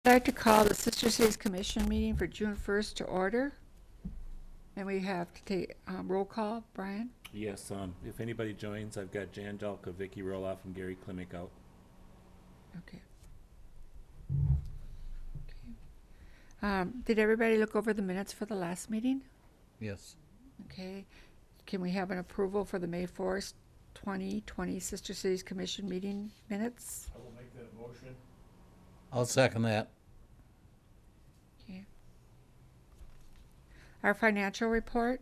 I'd like to call the Sister Cities Commission meeting for June 1st to order. And we have to take roll call. Brian? Yes, if anybody joins, I've got Jan Delka, Vicky Roloff, and Gary Klimick out. Okay. Did everybody look over the minutes for the last meeting? Yes. Okay. Can we have an approval for the May 4th, 2020 Sister Cities Commission meeting minutes? I will make that a motion. I'll second that. Okay. Our financial report.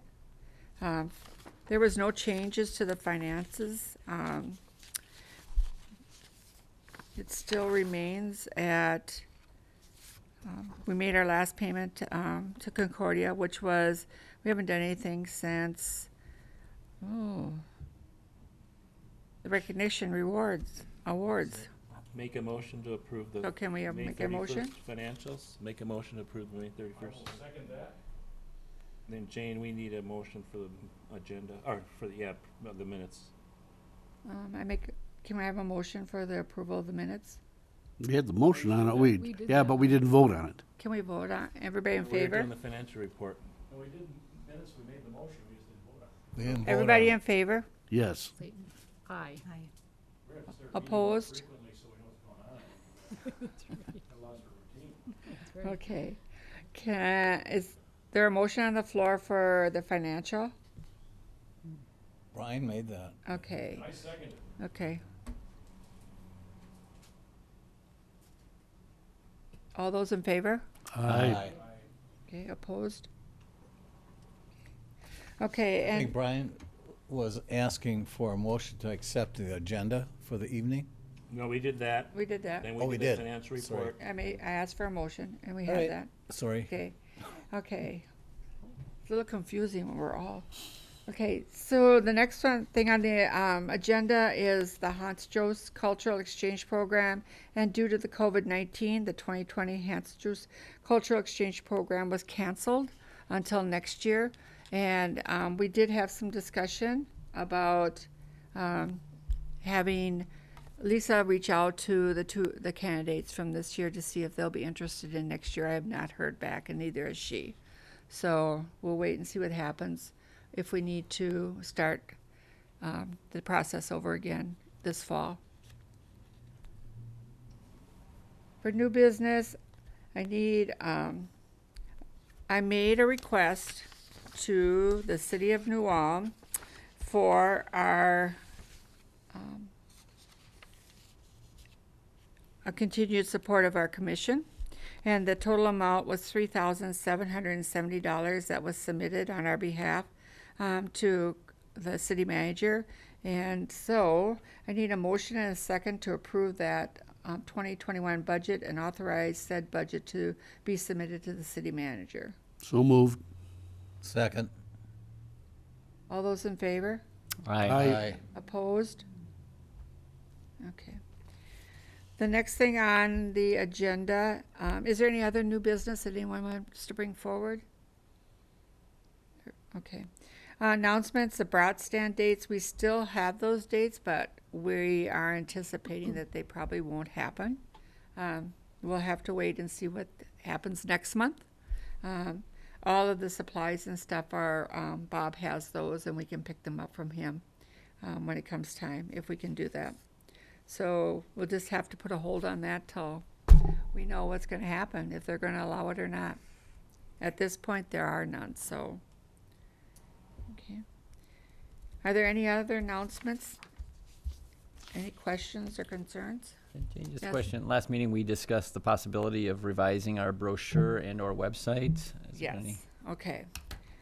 There was no changes to the finances. It still remains at, we made our last payment to Concordia, which was, we haven't done anything since, the recognition awards. Make a motion to approve the So can we May make a motion? 31st financials. Make a motion to approve the May I 31st. will second that. Then Jane, we need a motion for the agenda, or for the minutes. Can we have a motion for the approval of the minutes? We had the motion on it, We did yeah, that. but we didn't vote on it. Can we vote on, everybody in We're favor? doing the financial report. No, we didn't, minutes, we made the motion, we just didn't vote on it. We didn't vote Everybody on in favor? Yes. Clayton? Aye. We're gonna start meeting more Opposed? frequently so we know what's going on. I lost our routine. That's right. Okay. Is there a motion on the floor for the financial? it. Brian made that. Okay, I second it. okay. All those in favor? Aye. Okay, opposed? Okay, I think and, Brian was asking for a motion to accept the agenda for the evening. No, we did that. we did that. Then Oh, we we did the did. financial Sorry. report. I asked for a motion, and we All had right. that. Sorry. Okay, okay. It's a little confusing when we're all, okay, so the next thing on the agenda is the Joohs Cultural Exchange Program. And due to the COVID-19, the 2020 Joohs Cultural Exchange Program was canceled until next year. And we did have some discussion about having Lisa reach out to the candidates from this year to see if they'll be interested in next year. I have not heard back, and neither has she. So we'll wait and see what happens if we need to start the process over again this fall. For new business, I made a request to the City of New Ulm for our a continued support of our commission. And the total amount was $3,770 that was submitted on our behalf to the city manager. And so I need a motion and a second to approve that 2021 budget and authorize said budget to be submitted to the city manager. So moved. Second. All those in favor? Aye. Opposed? Okay. The next thing on the agenda, is there any other new business that anyone wants to bring forward? Okay. Announcements, the brat stand dates, we still have those dates, but we are anticipating that they probably won't happen. We'll have to wait and see what happens next month. All of the supplies and stuff are, Bob has those, and we can pick them up from him when it comes time, if we can do that. So we'll just have to put a hold on that till we know what's going to happen, if they're going to allow it or not. At this point, there are none, so. Okay. Are there any other announcements? Any questions or concerns? Jane, just a Yes. question. Last meeting, we discussed the possibility of revising our brochure and or website. Is there any- Yes, okay.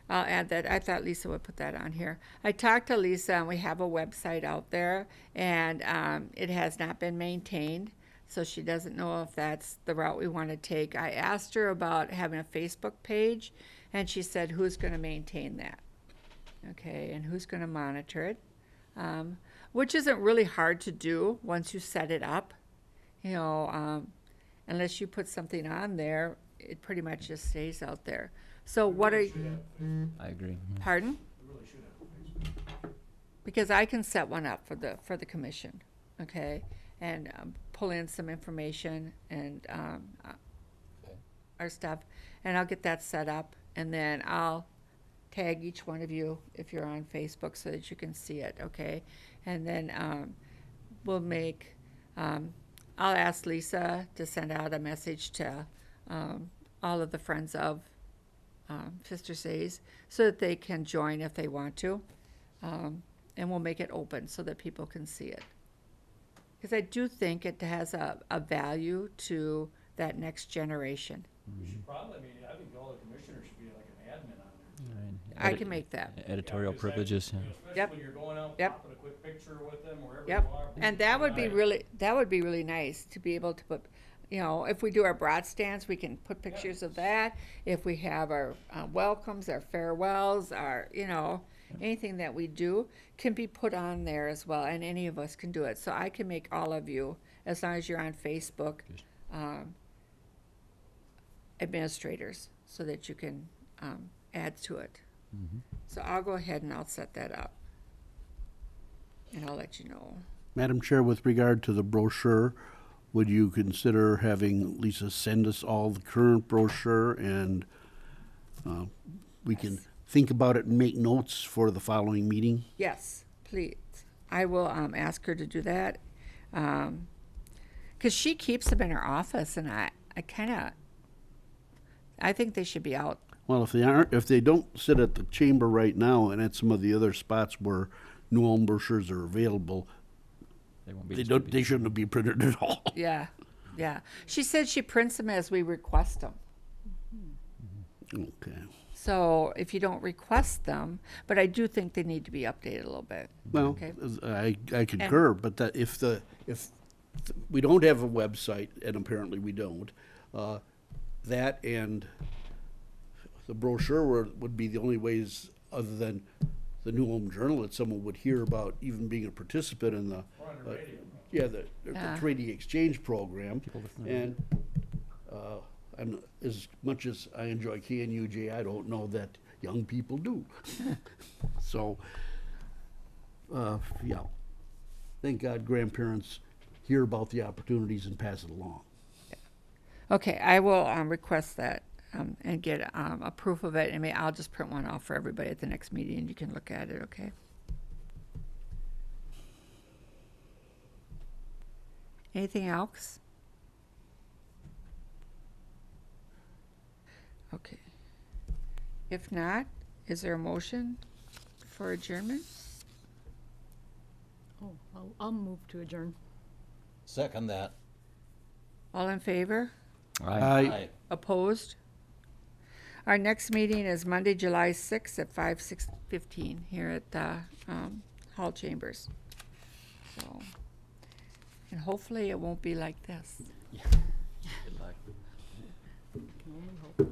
I'll add that. I thought Lisa would put that on here. I talked to Lisa, and we have a website out there, and it has not been maintained, so she doesn't know if that's the route we want to take. I asked her about having a Facebook page, and she said, who's going to maintain that? Okay, and who's going to monitor it? Which isn't really hard to do once you set it up. You know, unless you put something on there, it pretty much just stays out there. So what are, I agree. pardon? We really should have a Facebook. Because I can set one up for the commission, okay? And pull in some information and our stuff, and I'll get that set up, and then I'll tag each one of you if you're on Facebook so that you can see it, okay? And then we'll make, I'll ask Lisa to send out a message to all of the friends of Sister Says so that they can join if they want to. And we'll make it open so that people can see it. Because I do think it has a value to that next generation. We should probably, I mean, I think all the commissioners should be like an admin on there. I can make that. Editorial Yeah, 'cause that- privileges, yeah. Especially Yep. when you're going out, Yep. popping a quick picture with them wherever you Yep, are. and that would be Right. really nice to be able to put, you know, if we do our broad stands, we can put pictures of that. If we have our welcomes, our farewells, our, you know, anything that we do can be put on there as well, and any of us can do it. So I can make all of you, as long as you're on Facebook, administrators, so that you can add to it. So I'll go ahead and I'll set that up. And I'll let you know. Madam Chair, with regard to the brochure, would you consider having Lisa send us all the current brochure and we can think about it and make notes for the following meeting? Yes, please. I will ask her to do that. Because she keeps them in her office, and I think they should be out. Well, if they don't sit at the chamber right now and at some of the other spots where New Ulm brochures are available, They won't be they distributed. shouldn't be printed at all. Yeah, yeah. She said she prints them as we request them. Okay. So if you don't request them, but I do think they need to be updated a little bit. Well, Okay. I concur, but that if we don't have a website, and apparently we don't, that and the brochure would be the only ways, other than the New Ulm Journal, that someone would hear about even being a participant in the Or on the radio. the Yeah. trading exchange program. And as much as I enjoy KNUJ, I don't know that young people do. So, yeah. Thank God grandparents hear about the opportunities and pass it along. Okay, I will request that and get a proof of it. And I'll just print one off for everybody at the next meeting, and you can look at it, okay? Anything else? Okay. If not, is there a motion for adjournment? Oh, I'll move to adjourn. Second that. All in favor? Aye. Opposed? Our next meeting is Monday, July 6th at 5:15 here at the Hall Chambers. So, and hopefully it won't be like this. Good luck. Can only hope.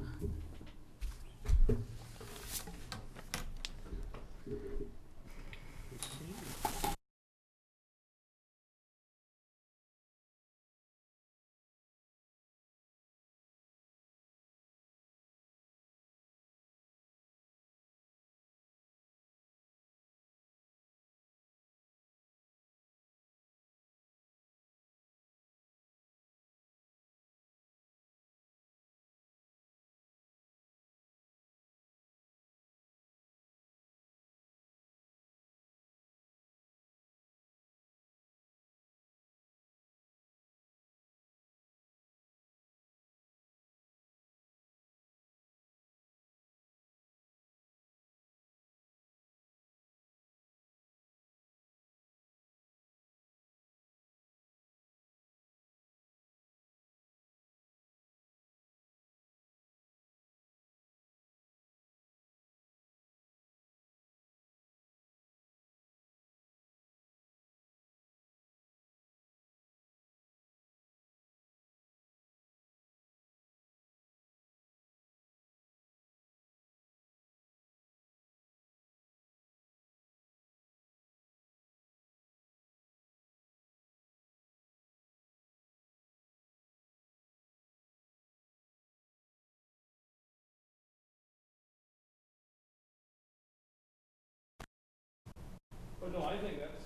But no, I think that's